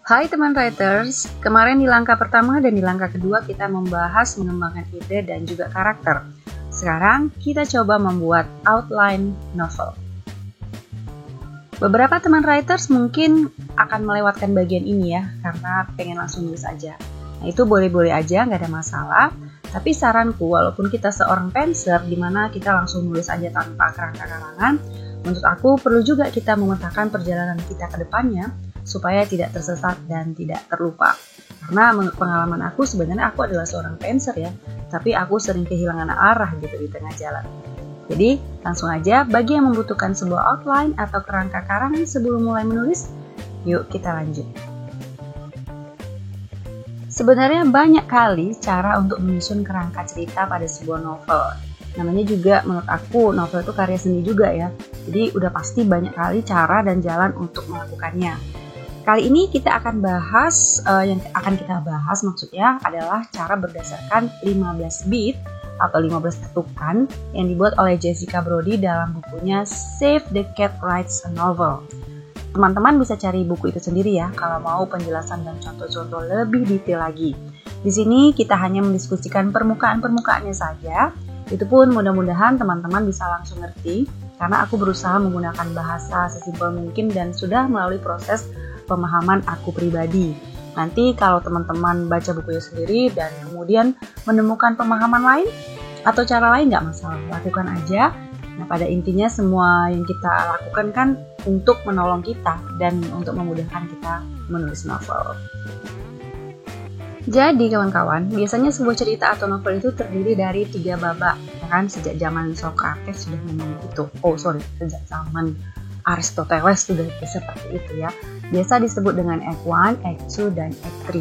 Hai teman writers, kemarin di langkah pertama dan di langkah kedua kita membahas mengembangkan ide dan juga karakter. Sekarang kita coba membuat outline novel. Beberapa teman writers mungkin akan melewatkan bagian ini ya, karena pengen langsung nulis aja. Nah itu boleh-boleh aja, nggak ada masalah. Tapi saranku, walaupun kita seorang penser, dimana kita langsung nulis aja tanpa kerangka karangan, menurut aku perlu juga kita memetakan perjalanan kita ke depannya, supaya tidak tersesat dan tidak terlupa. Karena menurut pengalaman aku, sebenarnya aku adalah seorang penser ya, tapi aku sering kehilangan arah gitu di tengah jalan. Jadi langsung aja, bagi yang membutuhkan sebuah outline atau kerangka karangan sebelum mulai menulis, yuk kita lanjut. Sebenarnya banyak kali cara untuk menyusun kerangka cerita pada sebuah novel. Namanya juga menurut aku novel itu karya seni juga ya. Jadi udah pasti banyak kali cara dan jalan untuk melakukannya. Kali ini kita akan bahas, yang akan kita bahas maksudnya adalah cara berdasarkan 15 beat atau 15 ketukan yang dibuat oleh Jessica Brody dalam bukunya Save the Cat Writes a Novel. Teman-teman bisa cari buku itu sendiri ya kalau mau penjelasan dan contoh-contoh lebih detail lagi. Di sini kita hanya mendiskusikan permukaan-permukaannya saja. Itu pun mudah-mudahan teman-teman bisa langsung ngerti karena aku berusaha menggunakan bahasa sesimpel mungkin dan sudah melalui proses pemahaman aku pribadi. Nanti kalau teman-teman baca bukunya sendiri dan kemudian menemukan pemahaman lain atau cara lain nggak masalah, lakukan aja. Nah pada intinya semua yang kita lakukan kan untuk menolong kita dan untuk memudahkan kita menulis novel. Jadi kawan-kawan, biasanya sebuah cerita atau novel itu terdiri dari 3 babak, ya kan? Sejak zaman Socrates sudah memang begitu. Sejak zaman Aristoteles sudah seperti itu ya. Biasa disebut dengan Act 1, Act 2, dan Act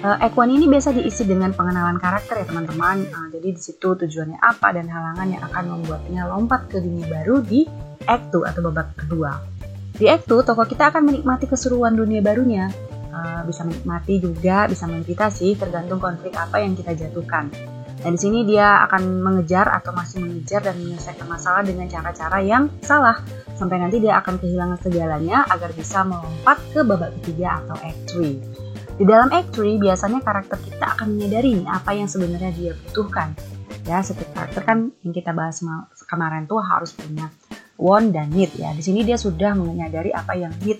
3. Act 1 ini biasa diisi dengan pengenalan karakter ya teman-teman. Jadi di situ tujuannya apa dan halangan yang akan membuatnya lompat ke dunia baru di Act 2 atau babak kedua. Di Act 2, tokoh kita akan menikmati keseruan dunia barunya. Bisa menikmati juga, bisa meditasi, tergantung konflik apa yang kita jatuhkan. Nah, di sini dia akan mengejar atau masih mengejar dan menyelesaikan masalah dengan cara-cara yang salah. Sampai nanti dia akan kehilangan segalanya agar bisa melompat ke babak ketiga atau Act 3. Di dalam Act 3 biasanya karakter kita akan menyadari apa yang sebenarnya dia butuhkan. Ya, setiap karakter kan yang kita bahas kemarin tuh harus punya want dan need ya. Di sini dia sudah menyadari apa yang need.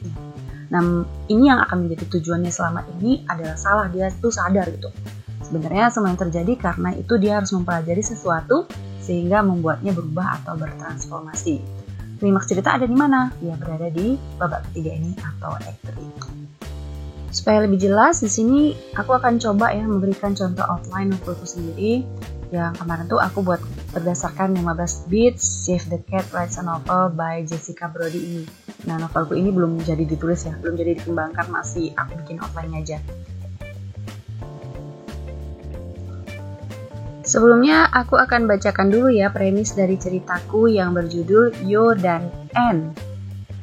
Nah, ini yang akan menjadi tujuannya selama ini adalah salah, dia tuh sadar gitu. Sebenarnya semua yang terjadi karena itu dia harus mempelajari sesuatu sehingga membuatnya berubah atau bertransformasi. Klimaks cerita ada di mana? Ya berada di babak ketiga ini atau Act 3. Supaya lebih jelas, di sini aku akan coba ya memberikan contoh outline novelku sendiri. Yang kemarin tuh aku buat berdasarkan 15 beats Save the Cat Writes a Novel by Jessica Brody ini. Nah novelku ini belum jadi ditulis ya, belum jadi dikembangkan, masih aku bikin outline aja. Sebelumnya aku akan bacakan dulu ya premis dari ceritaku yang berjudul Yo dan Anne.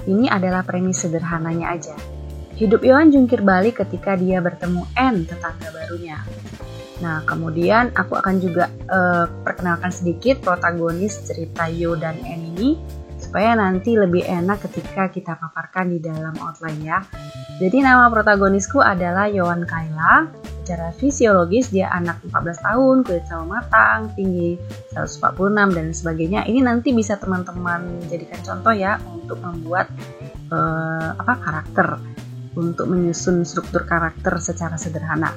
Ini adalah premis sederhananya aja. Hidup Yohan jungkir balik ketika dia bertemu Anne, tetangga barunya. Nah kemudian aku akan juga perkenalkan sedikit protagonis cerita Yo dan Anne ini supaya nanti lebih enak ketika kita paparkan di dalam outline ya. Jadi nama protagonisku adalah Yohan Kayla. Secara fisiologis dia anak 14 tahun, kulit sawo matang, tinggi 146 dan sebagainya. Ini nanti bisa teman-teman jadikan contoh ya untuk membuat karakter, untuk menyusun struktur karakter secara sederhana.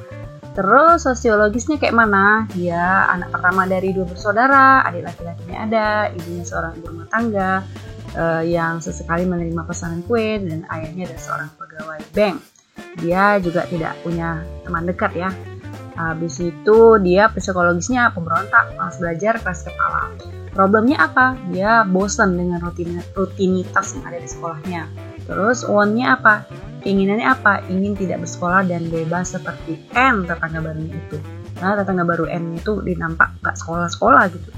Terus sosiologisnya kayak mana? Dia anak pertama dari 2 bersaudara, adik laki-lakinya ada, ibunya seorang ibu rumah tangga yang sesekali menerima pesanan kue dan ayahnya adalah seorang pegawai bank. Dia juga tidak punya teman dekat ya. Habis itu dia psikologisnya pemberontak, malas belajar, keras kepala. Problemnya apa? Dia bosan dengan rutinitas yang ada di sekolahnya. Terus want-nya apa? Keinginannya apa? Ingin tidak bersekolah dan bebas seperti Anne, tetangga barunya itu. Nah, tetangga baru Anne itu dinampak gak sekolah-sekolah gitu.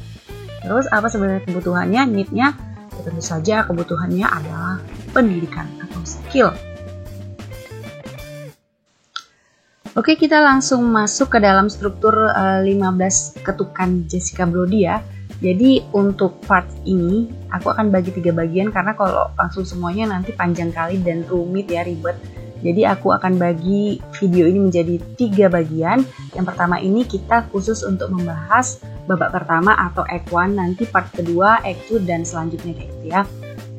Terus apa sebenarnya kebutuhannya? Need-nya? Ya, tentu saja kebutuhannya adalah pendidikan atau skill. Oke, kita langsung masuk ke dalam struktur 15 ketukan Jessica Brody ya. Jadi untuk part ini aku akan bagi 3 bagian karena kalau langsung semuanya nanti panjang kali dan rumit ya, ribet. Jadi aku akan bagi video ini menjadi 3 bagian. Yang pertama ini kita khusus untuk membahas babak pertama atau act 1, nanti part kedua, act 2, dan selanjutnya kayak gitu ya.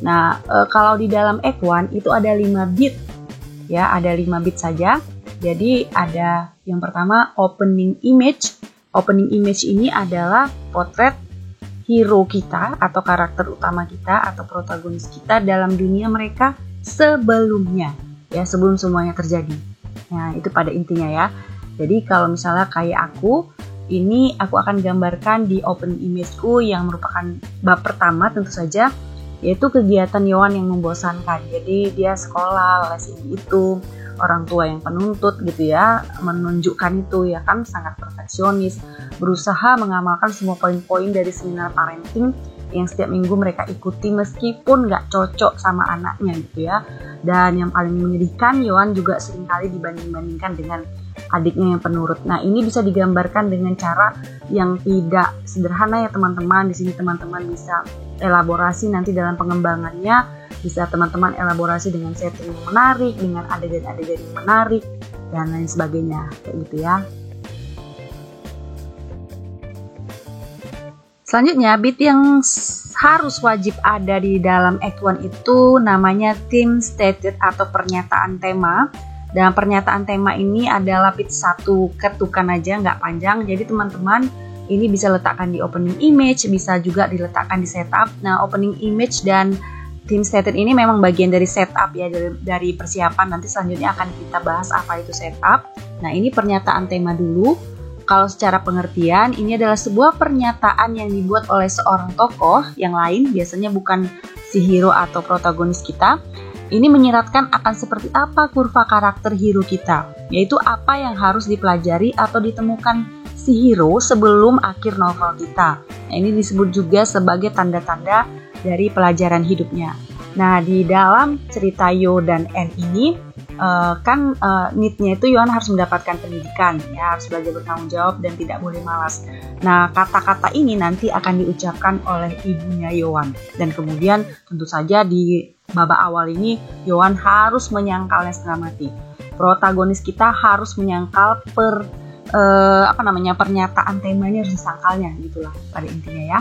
Nah, kalau di dalam act 1 itu ada 5 bit ya, ada 5 bit saja. Jadi ada yang pertama opening image. Opening image ini adalah potret hero kita atau karakter utama kita atau protagonis kita dalam dunia mereka sebelumnya. Ya, sebelum semuanya terjadi. Nah, itu pada intinya ya. Jadi kalau misalnya kayak aku, ini aku akan gambarkan di opening imageku yang merupakan bab pertama tentu saja, yaitu kegiatan Yohan yang membosankan. Jadi dia sekolah, les ini itu, orang tua yang penuntut gitu ya, menunjukkan itu ya kan sangat perfeksionis, berusaha mengamalkan semua poin-poin dari seminar parenting yang setiap minggu mereka ikuti meskipun nggak cocok sama anaknya gitu ya. Dan yang paling menyedihkan, Yohan juga seringkali dibanding-bandingkan dengan adiknya yang penurut. Nah, ini bisa digambarkan dengan cara yang tidak sederhana ya teman-teman. Di sini teman-teman bisa elaborasi nanti dalam pengembangannya, bisa teman-teman elaborasi dengan setting yang menarik, dengan adegan-adegan yang menarik, dan lain sebagainya kayak gitu ya. Selanjutnya, bit yang harus wajib ada di dalam act 1 itu namanya theme stated atau pernyataan tema. Dan pernyataan tema ini adalah bit 1 ketukan aja, nggak panjang. Jadi teman-teman ini bisa letakkan di opening image, bisa juga diletakkan di setup. Nah, opening image dan theme stated ini memang bagian dari setup ya, dari persiapan. Nanti selanjutnya akan kita bahas apa itu setup. Nah, ini pernyataan tema dulu. Kalau secara pengertian, ini adalah sebuah pernyataan yang dibuat oleh seorang tokoh yang lain, biasanya bukan si hero atau protagonis kita. Ini menyiratkan akan seperti apa kurva karakter hero kita, yaitu apa yang harus dipelajari atau ditemukan si hero sebelum akhir novel kita. Nah, ini disebut juga sebagai tanda-tanda dari pelajaran hidupnya. Nah, di dalam cerita Yo dan N ini, need-nya itu Yohan harus mendapatkan pendidikan, ya, harus belajar bertanggung jawab dan tidak boleh malas. Nah, kata-kata ini nanti akan diucapkan oleh ibunya Yohan, dan kemudian tentu saja di babak awal ini Yohan harus menyangkalnya setengah mati. Protagonis kita harus menyangkal pernyataan temanya, harus disangkalnya gitulah pada intinya ya.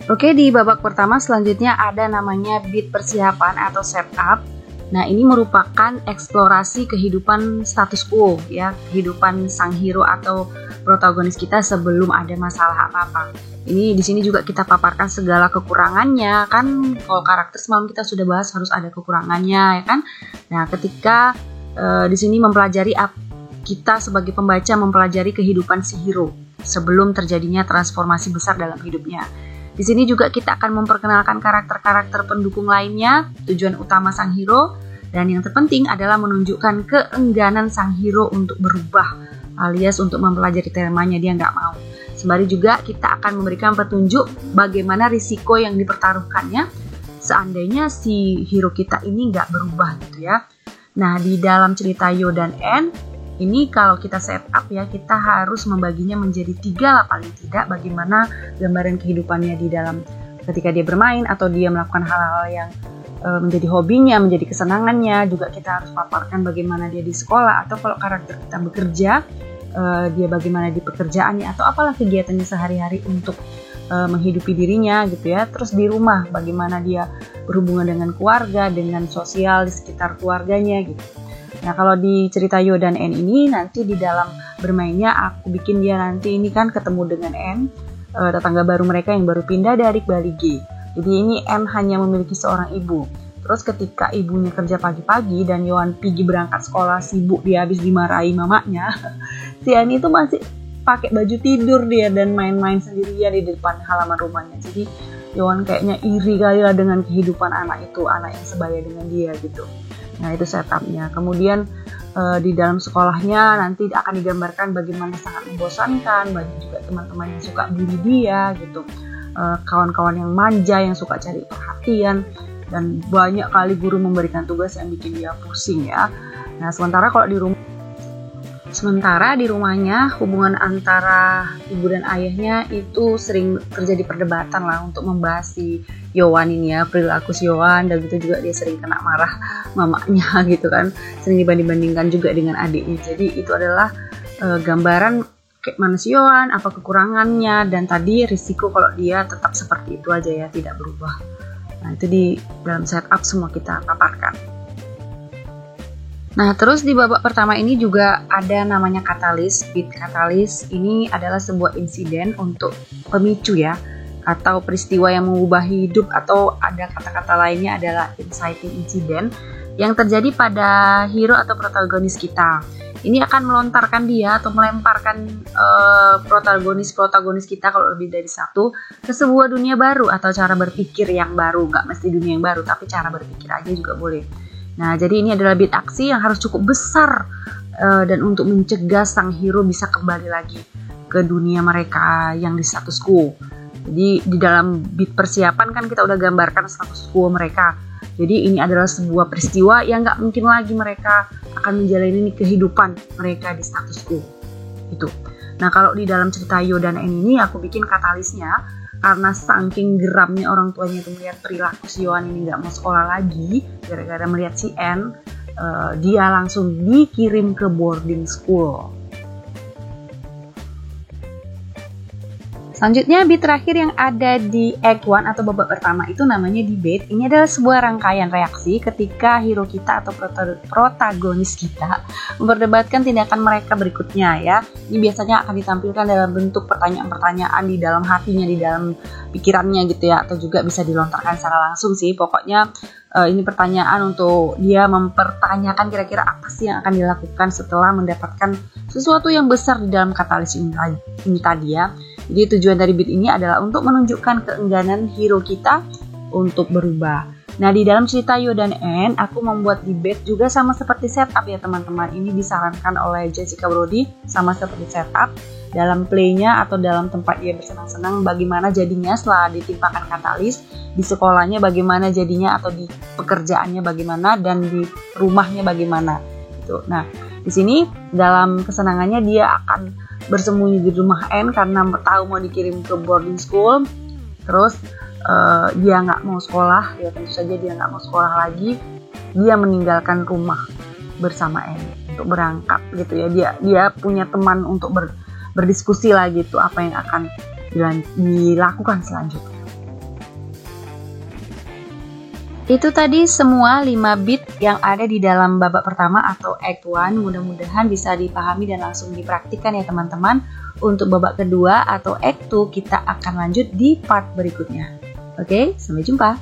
Oke, di babak pertama selanjutnya ada namanya bit persiapan atau setup. Nah, ini merupakan eksplorasi kehidupan status quo ya, kehidupan sang hero atau protagonis kita sebelum ada masalah apa-apa. Ini di sini juga kita paparkan segala kekurangannya kan. Kalau karakter semalam kita sudah bahas harus ada kekurangannya ya kan. Nah, ketika di sini mempelajari kita sebagai pembaca mempelajari kehidupan si hero sebelum terjadinya transformasi besar dalam hidupnya. Di sini juga kita akan memperkenalkan karakter-karakter pendukung lainnya, tujuan utama sang hero, dan yang terpenting adalah menunjukkan keengganan sang hero untuk berubah, alias untuk mempelajari temanya, dia nggak mau. Sembari juga kita akan memberikan petunjuk bagaimana risiko yang dipertaruhkannya seandainya si hero kita ini nggak berubah gitu ya. Nah, di dalam cerita Yo dan N, ini kalau kita setup ya, kita harus membaginya menjadi 3 lah paling tidak, bagaimana gambaran kehidupannya di dalam ketika dia bermain atau dia melakukan hal-hal yang menjadi hobinya, menjadi kesenangannya. Juga kita harus paparkan bagaimana dia di sekolah, atau kalau karakter kita bekerja, dia bagaimana di pekerjaannya, atau apalah kegiatannya sehari-hari untuk menghidupi dirinya gitu ya. Terus di rumah bagaimana dia berhubungan dengan keluarga, dengan sosial di sekitar keluarganya gitu. Nah, kalau di cerita Yo dan N ini nanti di dalam bermainnya aku bikin dia nanti ini kan ketemu dengan N, tetangga baru mereka yang baru pindah dari Bali G. Jadi ini N hanya memiliki seorang ibu. Terus ketika ibunya kerja pagi-pagi dan Yohan pergi berangkat sekolah sibuk, dia habis dimarahi mamanya, si N itu masih pakai baju tidur dia dan main-main sendirian di depan halaman rumahnya. Jadi Yohan kayaknya iri kali lah dengan kehidupan anak itu, anak yang sebaya dengan dia gitu. Nah, itu setupnya. Kemudian di dalam sekolahnya nanti akan digambarkan bagaimana sangat membosankan, banyak juga teman-teman yang suka bully dia gitu, kawan-kawan yang manja yang suka cari perhatian, dan banyak kali guru memberikan tugas yang bikin dia pusing ya. Nah, sementara kalau di rumah Sementara di rumahnya hubungan antara ibu dan ayahnya itu sering terjadi perdebatan lah untuk membahas si Yowan ini ya, perilaku si Yowan, dan gitu juga dia sering kena marah mamanya gitu kan, sering dibanding-bandingkan juga dengan adiknya. Jadi itu adalah gambaran kayak mana si Yowan, apa kekurangannya, dan tadi risiko kalau dia tetap seperti itu aja ya, tidak berubah. Nah itu di dalam setup semua kita paparkan. Nah, terus di babak pertama ini juga ada namanya katalis. Bit katalis ini adalah sebuah insiden untuk pemicu ya, atau peristiwa yang mengubah hidup, atau ada kata-kata lainnya adalah inciting incident yang terjadi pada hero atau protagonis kita. Ini akan melontarkan dia atau melemparkan protagonis kita, kalau lebih dari satu, ke sebuah dunia baru atau cara berpikir yang baru. Nggak mesti dunia yang baru, tapi cara berpikir aja juga boleh. Nah, jadi ini adalah beat aksi yang harus cukup besar dan untuk mencegah sang hero bisa kembali lagi ke dunia mereka yang di status quo. Jadi di dalam beat persiapan kan kita udah gambarkan status quo mereka. Jadi ini adalah sebuah peristiwa yang nggak mungkin lagi mereka akan menjalani kehidupan mereka di status quo. Itu. Nah, kalau di dalam cerita Yo dan En ini aku bikin katalisnya karena saking geramnya orang tuanya itu melihat perilaku si Yowan ini nggak mau sekolah lagi gara-gara melihat si En, dia langsung dikirim ke boarding school. Selanjutnya beat terakhir yang ada di Act 1 atau babak pertama itu namanya debate. Ini adalah sebuah rangkaian reaksi ketika hero kita atau protagonis kita memperdebatkan tindakan mereka berikutnya ya. Ini biasanya akan ditampilkan dalam bentuk pertanyaan-pertanyaan di dalam hatinya, di dalam pikirannya gitu ya, atau juga bisa dilontarkan secara langsung sih. Pokoknya ini pertanyaan untuk dia mempertanyakan kira-kira apa sih yang akan dilakukan setelah mendapatkan sesuatu yang besar di dalam katalis ini tadi ya. Jadi tujuan dari beat ini adalah untuk menunjukkan keengganan hero kita untuk berubah. Nah, di dalam cerita Yo dan En, aku membuat debate juga sama seperti setup ya teman-teman. Ini disarankan oleh Jessica Brody sama seperti setup dalam playnya atau dalam tempat dia bersenang-senang, bagaimana jadinya setelah ditimpakan katalis, di sekolahnya bagaimana jadinya, atau di pekerjaannya bagaimana, dan di rumahnya bagaimana. Gitu. Nah, di sini dalam kesenangannya dia akan bersembunyi di rumah En karena tahu mau dikirim ke boarding school. Terus dia nggak mau sekolah, ya tentu saja dia nggak mau sekolah lagi. Dia meninggalkan rumah bersama En untuk berangkat gitu ya. Dia punya teman untuk berdiskusi lah gitu apa yang akan dilakukan selanjutnya. Itu tadi semua 5 beat yang ada di dalam babak pertama atau Act 1. Mudah-mudahan bisa dipahami dan langsung dipraktikkan ya teman-teman. Untuk babak kedua atau Act 2 kita akan lanjut di part berikutnya. Oke, sampai jumpa.